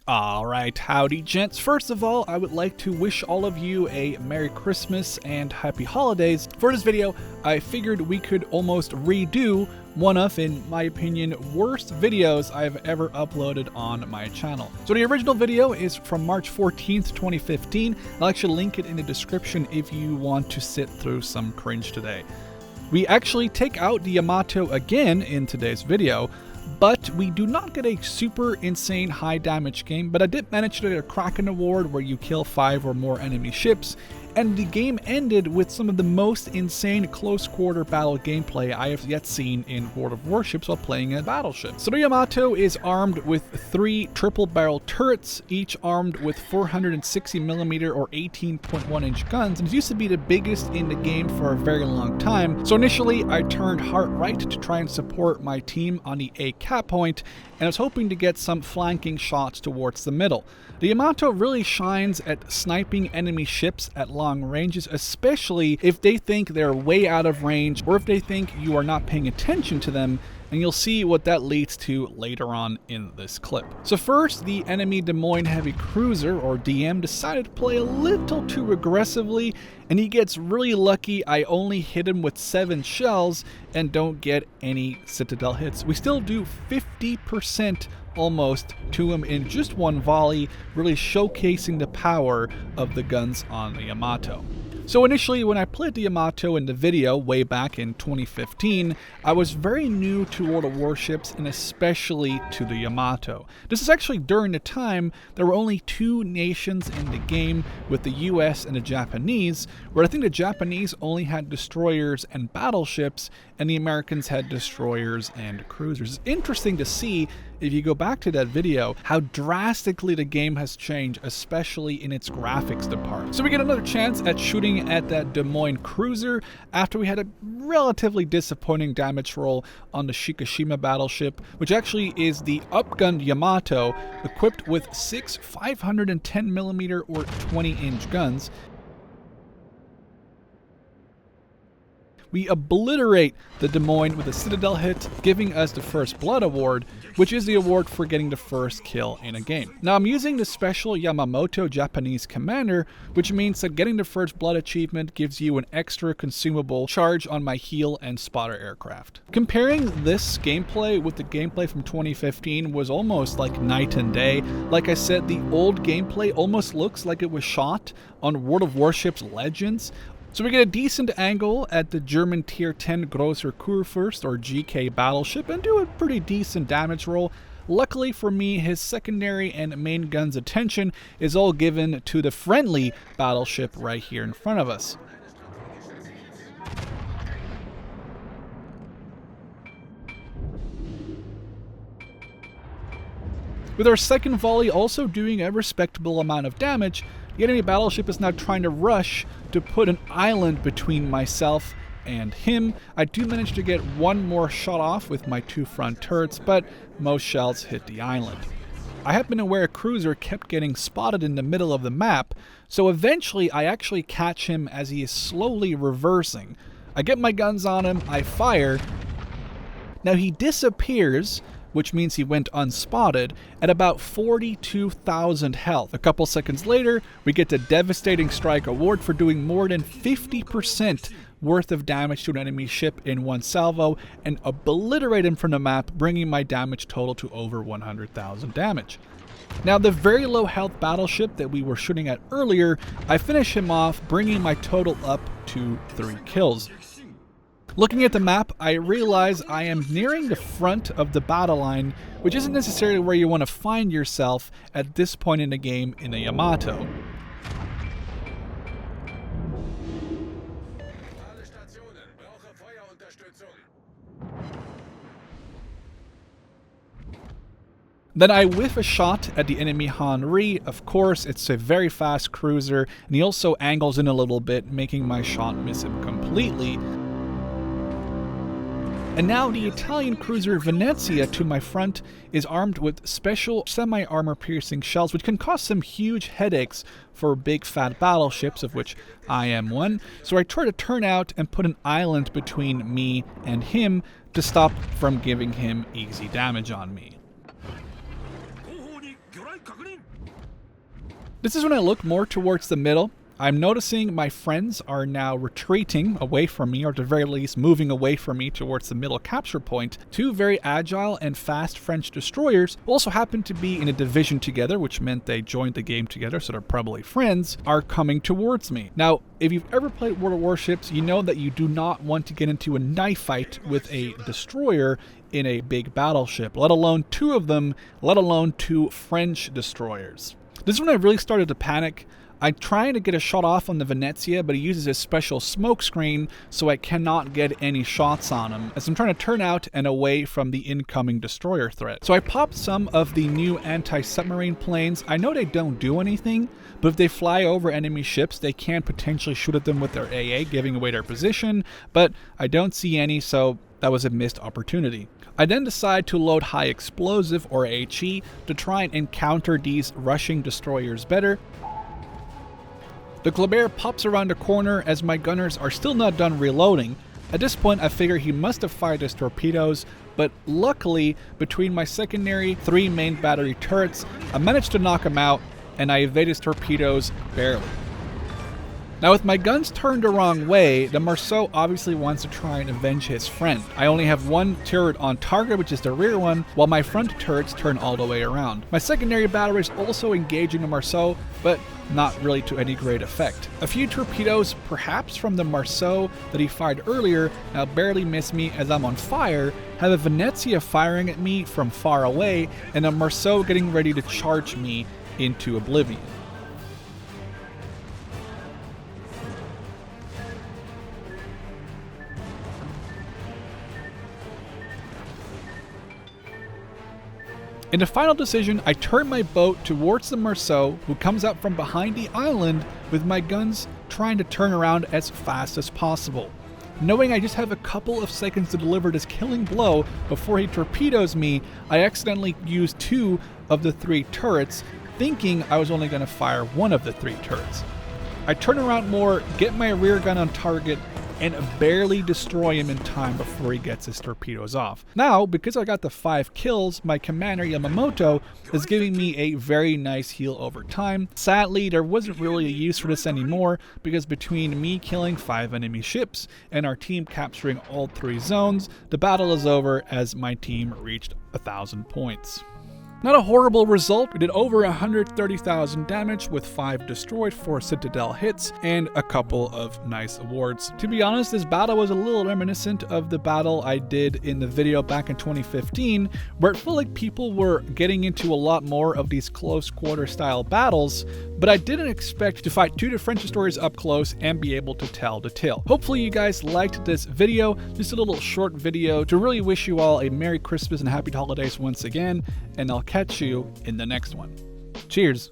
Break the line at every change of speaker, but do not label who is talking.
Alright, howdy gents. First of all, I would like to wish all of you a Merry Christmas and Happy Holidays. For this video, I figured we could almost redo one of, in my opinion, worst videos I've ever uploaded on my channel. So the original video is from March 14th, 2015. I'll actually link it in the description if you want to sit through some cringe today. We actually take out the Yamato again in today's video, but we do not get a super insane high damage game, but I did manage to get a Kraken award where you kill 5 or more enemy ships, and the game ended with some of the most insane close quarter battle gameplay I have yet seen in World of Warships while playing a battleship. So the Yamato is armed with 3 triple barrel turrets, each armed with 460mm or 18.1 inch guns, and it used to be the biggest in the game for a very long time. So initially I turned heart right to try and support my team on the A cap point, and I was hoping to get some flanking shots towards the middle. The Yamato really shines at sniping enemy ships at long ranges, especially if they think they're way out of range or if they think you are not paying attention to them, and you'll see what that leads to later on in this clip. So first, the enemy Des Moines heavy cruiser, or DM, decided to play a little too aggressively, and he gets really lucky. I only hit him with 7 shells and don't get any citadel hits. We still do 50% almost to him in just one volley, really showcasing the power of the guns on the Yamato. So initially, when I played the Yamato in the video way back in 2015, I was very new to World of Warships and especially to the Yamato. This is actually during the time there were only 2 nations in the game, with the US and the Japanese, where I think the Japanese only had destroyers and battleships and the Americans had destroyers and cruisers. It's interesting to see, if you go back to that video, how drastically the game has changed, especially in its graphics department. So we get another chance at shooting at that Des Moines cruiser after we had a relatively disappointing damage roll on the Shikishima battleship, which actually is the upgunned Yamato equipped with 6 510mm or 20-inch guns. We obliterate the Des Moines with a Citadel hit, giving us the First Blood award, which is the award for getting the first kill in a game. Now I'm using the special Yamamoto Japanese commander, which means that getting the First Blood achievement gives you an extra consumable charge on my heal and spotter aircraft. Comparing this gameplay with the gameplay from 2015 was almost like night and day. Like I said, the old gameplay almost looks like it was shot on World of Warships Legends. So we get a decent angle at the German Tier 10 Großer Kurfürst, or GK battleship, and do a pretty decent damage roll. Luckily for me, his secondary and main gun's attention is all given to the friendly battleship right here in front of us. With our second volley also doing a respectable amount of damage, the enemy battleship is now trying to rush to put an island between myself and him. I do manage to get one more shot off with my 2 front turrets, but most shells hit the island. I have been aware a cruiser kept getting spotted in the middle of the map, so eventually I actually catch him as he is slowly reversing. I get my guns on him, I fire. Now he disappears, which means he went unspotted, at about 42,000 health. A couple seconds later, we get the Devastating Strike award for doing more than 50% worth of damage to an enemy ship in one salvo, and obliterate him from the map, bringing my damage total to over 100,000 damage. Now the very low health battleship that we were shooting at earlier, I finish him off, bringing my total up to 3 kills. Looking at the map, I realize I am nearing the front of the battle line, which isn't necessarily where you want to find yourself at this point in the game in the Yamato. Then I whiff a shot at the enemy Henri. Of course, it's a very fast cruiser, and he also angles in a little bit, making my shot miss him completely. And now the Italian cruiser Venezia to my front is armed with special semi-armor piercing shells, which can cause some huge headaches for big fat battleships, of which I am one. So I try to turn out and put an island between me and him to stop from giving him easy damage on me. This is when I look more towards the middle. I'm noticing my friends are now retreating away from me, or at the very least moving away from me towards the middle capture point. Two very agile and fast French destroyers, who also happen to be in a division together, which meant they joined the game together, so they're probably friends, are coming towards me. Now, if you've ever played World of Warships, you know that you do not want to get into a knife fight with a destroyer in a big battleship, let alone two of them, let alone two French destroyers. This is when I really started to panic. I'm trying to get a shot off on the Venezia, but he uses a special smoke screen, so I cannot get any shots on him, as I'm trying to turn out and away from the incoming destroyer threat. So I popped some of the new anti-submarine planes. I know they don't do anything, but if they fly over enemy ships, they can potentially shoot at them with their AA, giving away their position, but I don't see any, so that was a missed opportunity. I then decide to load high explosive, or HE, to try and encounter these rushing destroyers better. The Kleber pops around a corner as my gunners are still not done reloading. At this point, I figure he must have fired his torpedoes, but luckily, between my secondary 3 main battery turrets, I managed to knock him out, and I evade his torpedoes barely. Now, with my guns turned the wrong way, the Marceau obviously wants to try and avenge his friend. I only have one turret on target, which is the rear one, while my front turrets turn all the way around. My secondary battery is also engaging the Marceau, but not really to any great effect. A few torpedoes, perhaps from the Marceau that he fired earlier, now barely miss me as I'm on fire, have a Venezia firing at me from far away, and a Marceau getting ready to charge me into oblivion. In the final decision, I turn my boat towards the Marceau, who comes up from behind the island, with my guns trying to turn around as fast as possible. Knowing I just have a couple of seconds to deliver this killing blow before he torpedoes me, I accidentally used 2 of the 3 turrets, thinking I was only going to fire 1 of the 3 turrets. I turn around more, get my rear gun on target, and barely destroy him in time before he gets his torpedoes off. Now, because I got the 5 kills, my commander Yamato is giving me a very nice heal over time. Sadly, there wasn't really a use for this anymore, because between me killing 5 enemy ships and our team capturing all 3 zones, the battle is over as my team reached 1,000 points. Not a horrible result. We did over 130,000 damage with 5 destroyed, 4 Citadel hits, and a couple of nice awards. To be honest, this battle was a little reminiscent of the battle I did in the video back in 2015, where it felt like people were getting into a lot more of these close quarter style battles, but I didn't expect to fight 2 French destroyers up close and be able to tell the tale. Hopefully you guys liked this video, just a little short video to really wish you all a Merry Christmas and Happy Holidays once again, and I'll catch you in the next one. Cheers!